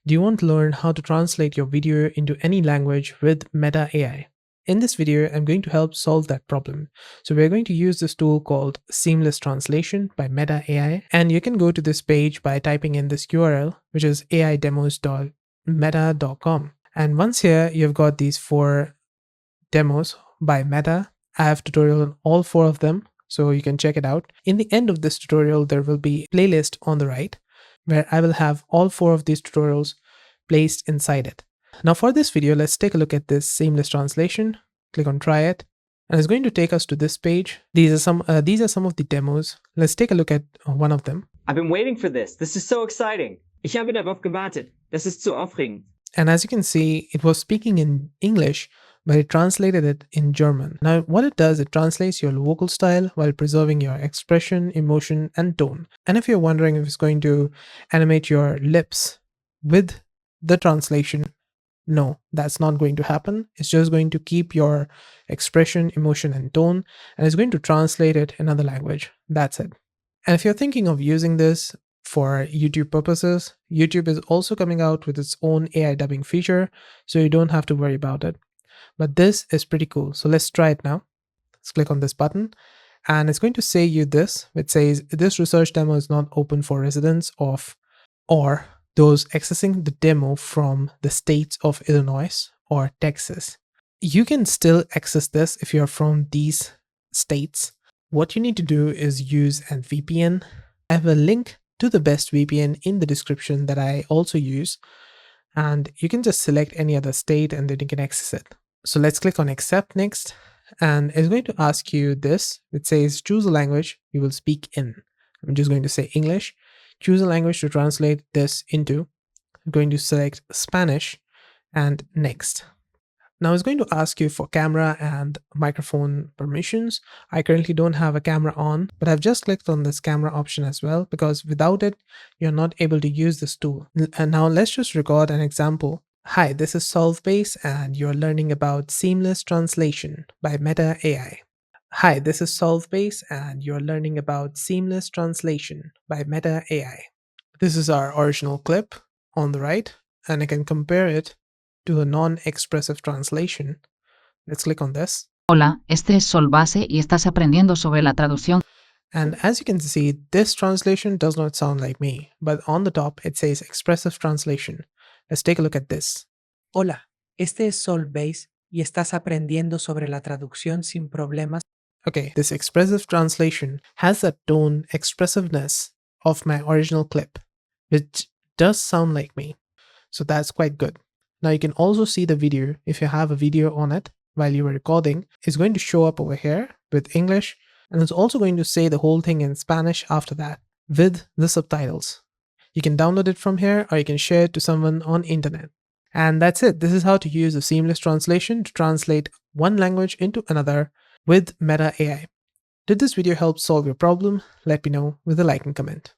Do you want to learn how to translate your video into any language with Meta AI? In this video, I'm going to help solve that problem. So we're going to use this tool called Seamless Translation by Meta AI. And you can go to this page by typing in this URL, which is aidemos.meta.com. And once here, you've got these 4 demos by Meta. I have tutorial on all 4 of them, so you can check it out. In the end of this tutorial, there will be a playlist on the right where I will have all 4 of these tutorials placed inside it. Now for this video, let's take a look at this seamless translation. Click on try it, and it's going to take us to this page. These are some of the demos. Let's take a look at one of them. I've been waiting for this. This is so exciting. Ich habe darauf gewartet. Das ist so aufregend. And as you can see, it was speaking in English, but it translated it in German. Now what it does, it translates your vocal style while preserving your expression, emotion, and tone. And if you're wondering if it's going to animate your lips with the translation, no, that's not going to happen. It's just going to keep your expression, emotion, and tone, and it's going to translate it in another language. That's it. And if you're thinking of using this for YouTube purposes, YouTube is also coming out with its own AI dubbing feature, so you don't have to worry about it. But this is pretty cool. So let's try it now. Let's click on this button, and it's going to say you this, which says this research demo is not open for residents of or those accessing the demo from the states of Illinois or Texas. You can still access this if you're from these states. What you need to do is use a VPN. I have a link to the best VPN in the description that I also use, and you can just select any other state and then you can access it. So let's click on accept next, and it's going to ask you this. It says choose a language you will speak in. I'm just going to say English. Choose a language to translate this into. I'm going to select Spanish and next. Now it's going to ask you for camera and microphone permissions. I currently don't have a camera on, but I've just clicked on this camera option as well, because without it, you're not able to use this tool. And now let's just record an example. Hi, this is Solvebase and you're learning about Seamless Translation by Meta AI. Hi, this is Solvebase and you're learning about Seamless Translation by Meta AI. This is our original clip on the right, and I can compare it to a non-expressive translation. Let's click on this. Hola, este es Solbase y estás aprendiendo sobre la traducción. And as you can see, this translation does not sound like me, but on the top it says expressive translation. Let's take a look at this. Hola, este es Solbase y estás aprendiendo sobre la traducción sin problemas. Okay, this expressive translation has that tone, expressiveness of my original clip, which does sound like me. So that's quite good. Now you can also see the video if you have a video on it while you were recording. It's going to show up over here with English, and it's also going to say the whole thing in Spanish after that with the subtitles. You can download it from here, or you can share it to someone on internet. And that's it. This is how to use a seamless translation to translate one language into another with Meta AI. Did this video help solve your problem? Let me know with a like and comment.